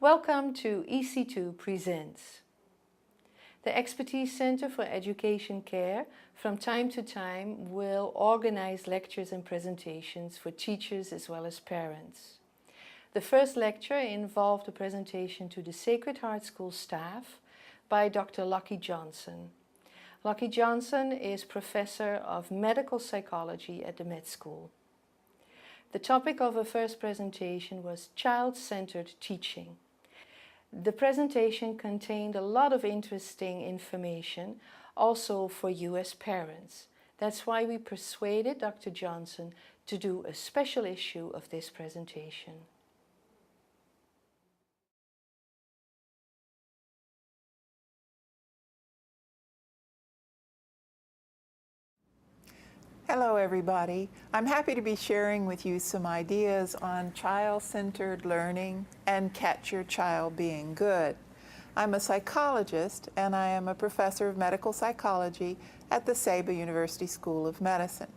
Welcome to EC2 Presents. The Expertise Center for Education Care from time to time will organize lectures and presentations for teachers as well as parents. The first lecture involved a presentation to the Sacred Heart School staff by Dr. Lockie Johnson. Lockie Johnson is Professor of Medical Psychology at the Med School. The topic of her first presentation was child-centered teaching. The presentation contained a lot of interesting information, also for you as parents. That's why we persuaded Dr. Johnson to do a special issue of this presentation. Hello everybody. I'm happy to be sharing with you some ideas on child-centered learning and catch your child being good. I'm a psychologist and I am a professor of medical psychology at the Saba University School of Medicine.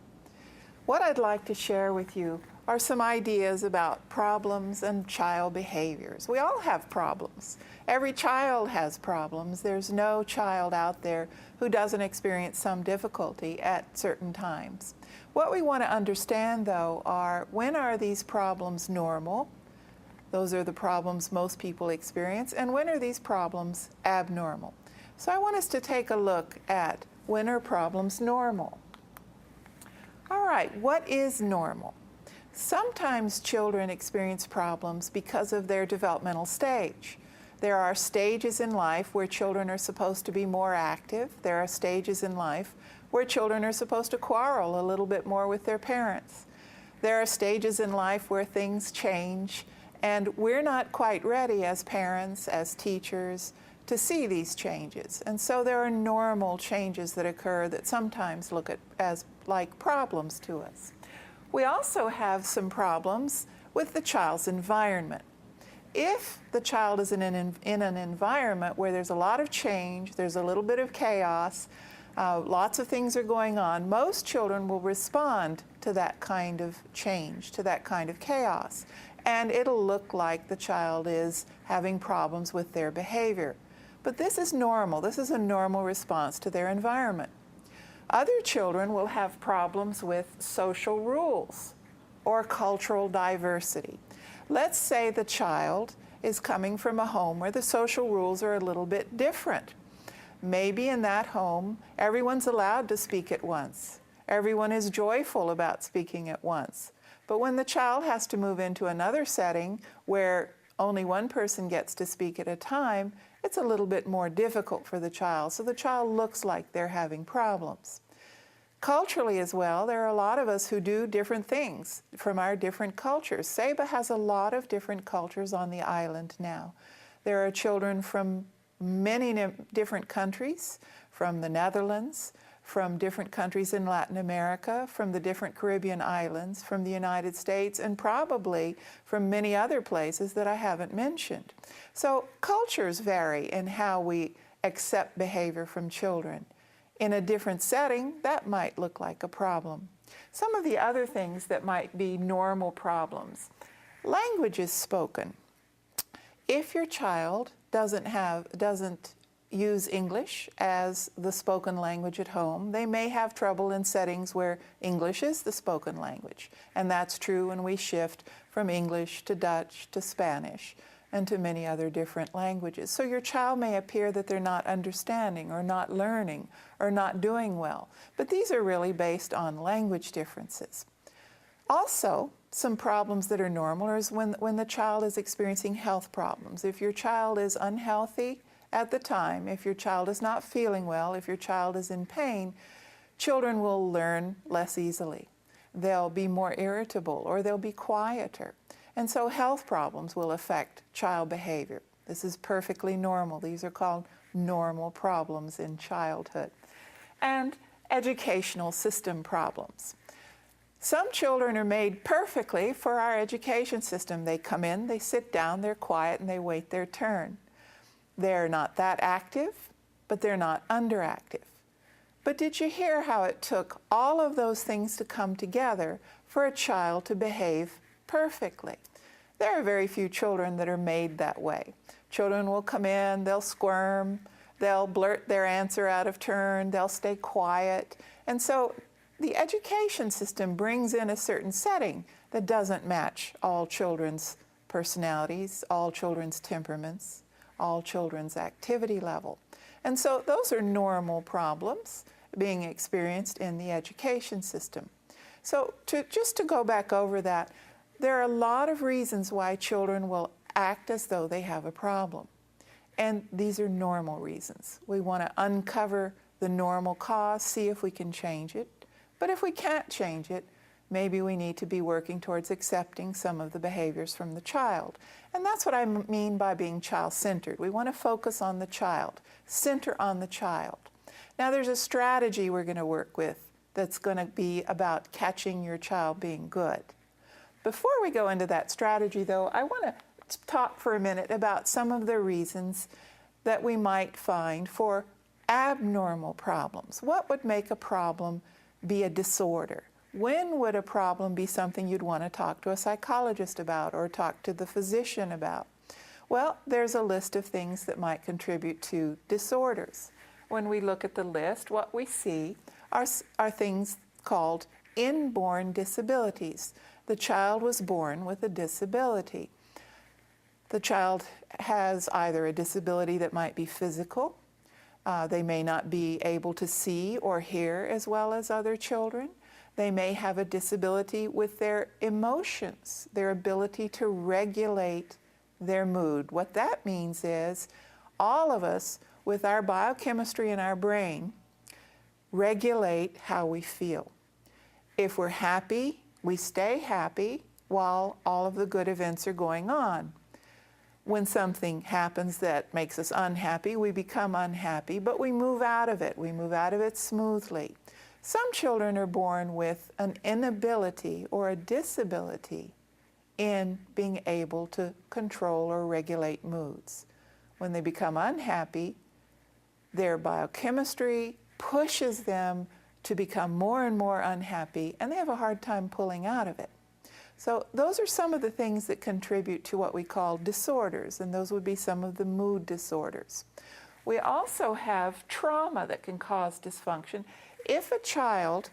What I'd like to share with you are some ideas about problems and child behaviors. We all have problems. Every child has problems. There's no child out there who doesn't experience some difficulty at certain times. What we want to understand, though, are when are these problems normal? Those are the problems most people experience. And when are these problems abnormal? So I want us to take a look at when are problems normal. All right, what is normal? Sometimes children experience problems because of their developmental stage. There are stages in life where children are supposed to be more active. There are stages in life where children are supposed to quarrel a little bit more with their parents. There are stages in life where things change, and we're not quite ready as parents, as teachers, to see these changes. And so there are normal changes that occur that sometimes look at as like problems to us. We also have some problems with the child's environment. If the child is in an environment where there's a lot of change, there's a little bit of chaos, lots of things are going on, most children will respond to that kind of change, to that kind of chaos. And it'll look like the child is having problems with their behavior. But this is normal. This is a normal response to their environment. Other children will have problems with social rules or cultural diversity. Let's say the child is coming from a home where the social rules are a little bit different. Maybe in that home, everyone's allowed to speak at once. Everyone is joyful about speaking at once. But when the child has to move into another setting where only one person gets to speak at a time, it's a little bit more difficult for the child. So the child looks like they're having problems. Culturally as well, there are a lot of us who do different things from our different cultures. Saba has a lot of different cultures on the island now. There are children from many different countries, from the Netherlands, from different countries in Latin America, from the different Caribbean islands, from the United States, and probably from many other places that I haven't mentioned. So cultures vary in how we accept behavior from children. In a different setting, that might look like a problem. Some of the other things that might be normal problems. Language is spoken. If your child doesn't use English as the spoken language at home, they may have trouble in settings where English is the spoken language. And that's true when we shift from English to Dutch to Spanish and to many other different languages. So your child may appear that they're not understanding or not learning or not doing well. But these are really based on language differences. Also, some problems that are normal is when the child is experiencing health problems. If your child is unhealthy at the time, if your child is not feeling well, if your child is in pain, children will learn less easily. They'll be more irritable or they'll be quieter. And so health problems will affect child behavior. This is perfectly normal. These are called normal problems in childhood. And educational system problems. Some children are made perfectly for our education system. They come in, they sit down, they're quiet, and they wait their turn. They're not that active, but they're not underactive. But did you hear how it took all of those things to come together for a child to behave perfectly? There are very few children that are made that way. Children will come in, they'll squirm, they'll blurt their answer out of turn, they'll stay quiet. And so the education system brings in a certain setting that doesn't match all children's personalities, all children's temperaments, all children's activity level. And so those are normal problems being experienced in the education system. So just to go back over that, there are a lot of reasons why children will act as though they have a problem. And these are normal reasons. We want to uncover the normal cause, see if we can change it. But if we can't change it, maybe we need to be working towards accepting some of the behaviors from the child. And that's what I mean by being child-centered. We want to focus on the child, center on the child. Now there's a strategy we're going to work with that's going to be about catching your child being good. Before we go into that strategy, though, I want to talk for a minute about some of the reasons that we might find for abnormal problems. What would make a problem be a disorder? When would a problem be something you'd want to talk to a psychologist about or talk to the physician about? Well, there's a list of things that might contribute to disorders. When we look at the list, what we see are things called inborn disabilities. The child was born with a disability. The child has either a disability that might be physical, they may not be able to see or hear as well as other children. They may have a disability with their emotions, their ability to regulate their mood. What that means is all of us, with our biochemistry in our brain, regulate how we feel. If we're happy, we stay happy while all of the good events are going on. When something happens that makes us unhappy, we become unhappy, but we move out of it. We move out of it smoothly. Some children are born with an inability or a disability in being able to control or regulate moods. When they become unhappy, their biochemistry pushes them to become more and more unhappy, and they have a hard time pulling out of it. So those are some of the things that contribute to what we call disorders, and those would be some of the mood disorders. We also have trauma that can cause dysfunction. If a child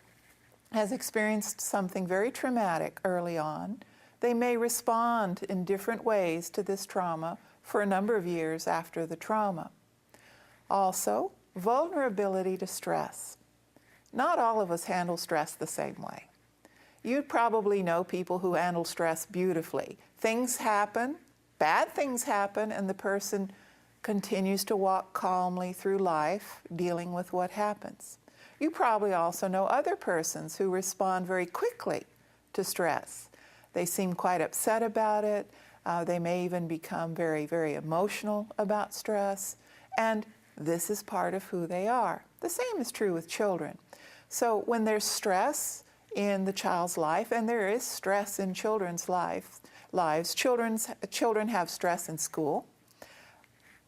has experienced something very traumatic early on, they may respond in different ways to this trauma for a number of years after the trauma. Also, vulnerability to stress. Not all of us handle stress the same way. You probably know people who handle stress beautifully. Things happen, bad things happen, and the person continues to walk calmly through life, dealing with what happens. You probably also know other persons who respond very quickly to stress. They seem quite upset about it. They may even become very, very emotional about stress. And this is part of who they are. The same is true with children. So when there's stress in the child's life, and there is stress in children's lives, children have stress in school.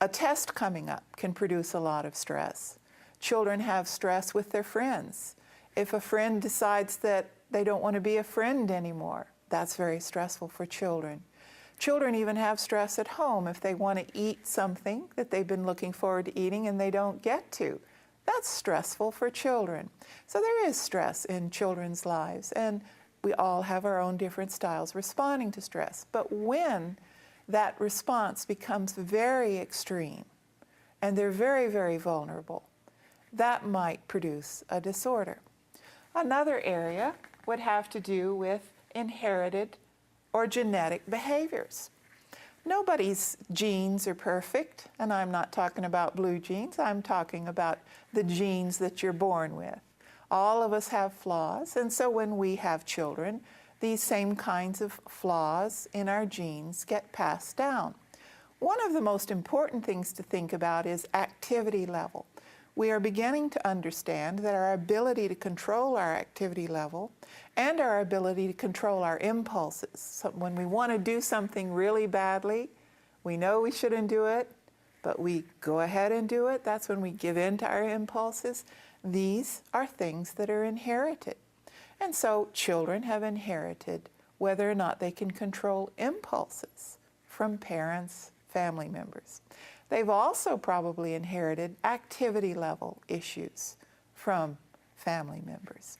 A test coming up can produce a lot of stress. Children have stress with their friends. If a friend decides that they don't want to be a friend anymore, that's very stressful for children. Children even have stress at home if they want to eat something that they've been looking forward to eating and they don't get to. That's stressful for children. So there is stress in children's lives, and we all have our own different styles responding to stress. But when that response becomes very extreme and they're very, very vulnerable, that might produce a disorder. Another area would have to do with inherited or genetic behaviors. Nobody's genes are perfect, and I'm not talking about blue genes, I'm talking about the genes that you're born with. All of us have flaws, and so when we have children, these same kinds of flaws in our genes get passed down. One of the most important things to think about is activity level. We are beginning to understand that our ability to control our activity level and our ability to control our impulses. So when we want to do something really badly, we know we shouldn't do it, but we go ahead and do it. That's when we give in to our impulses. These are things that are inherited. And so children have inherited whether or not they can control impulses from parents, family members. They've also probably inherited activity level issues from family members.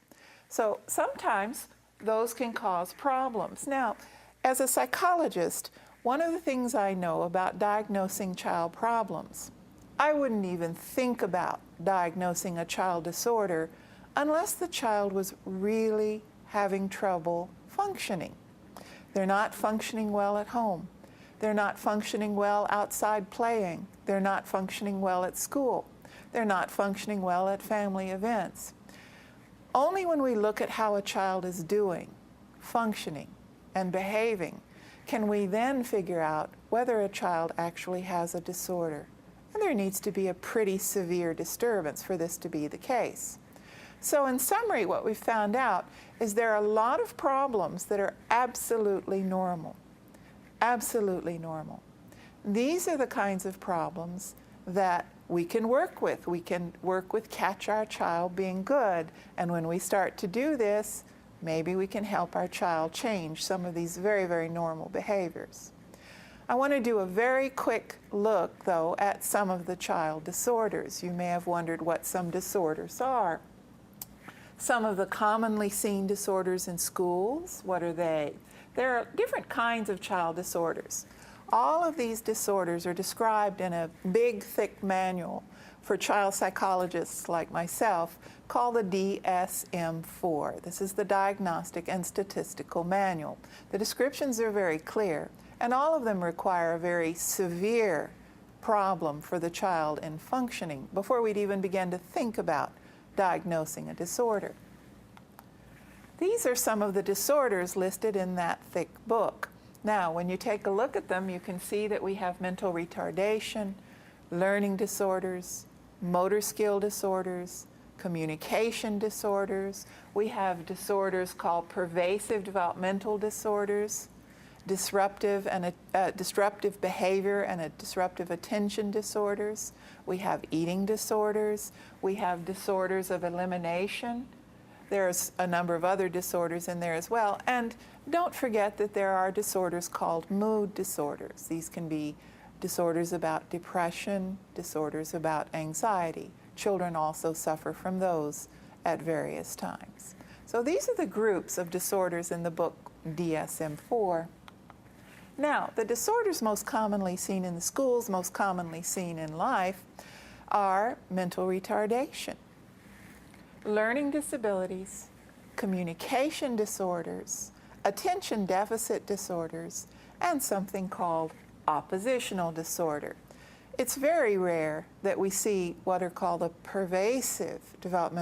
So sometimes those can cause problems. Now, as a psychologist, one of the things I know about diagnosing child problems, I wouldn't even think about diagnosing a child disorder unless the child was really having trouble functioning. They're not functioning well at home. They're not functioning well outside playing. They're not functioning well at school. They're not functioning well at family events. Only when we look at how a child is doing, functioning, and behaving can we then figure out whether a child actually has a disorder. And there needs to be a pretty severe disturbance for this to be the case. So in summary, what we've found out is there are a lot of problems that are absolutely normal. Absolutely normal. These are the kinds of problems that we can work with. We can work with Catch Our Child Being Good. And when we start to do this, maybe we can help our child change some of these very, very normal behaviors. I want to do a very quick look, though, at some of the child disorders. You may have wondered what some disorders are. Some of the commonly seen disorders in schools, what are they? There are different kinds of child disorders. All of these disorders are described in a big, thick manual for child psychologists like myself called the DSM-4. This is the Diagnostic and Statistical Manual. The descriptions are very clear, and all of them require a very severe problem for the child in functioning before we'd even begin to think about diagnosing a disorder. These are some of the disorders listed in that thick book. Now, when you take a look at them, you can see that we have mental retardation, learning disorders, motor skill disorders, communication disorders. We have disorders called pervasive developmental disorders, disruptive behavior and disruptive attention disorders. We have eating disorders. We have disorders of elimination. There's a number of other disorders in there as well. And don't forget that there are disorders called mood disorders. These can be disorders about depression, disorders about anxiety. Children also suffer from those at various times. So these are the groups of disorders in the book DSM-4. Now, the disorders most commonly seen in the schools, most commonly seen in life, are mental retardation, learning disabilities, communication disorders, attention deficit disorders, and something called oppositional disorder. It's very rare that we see what are called a pervasive developmental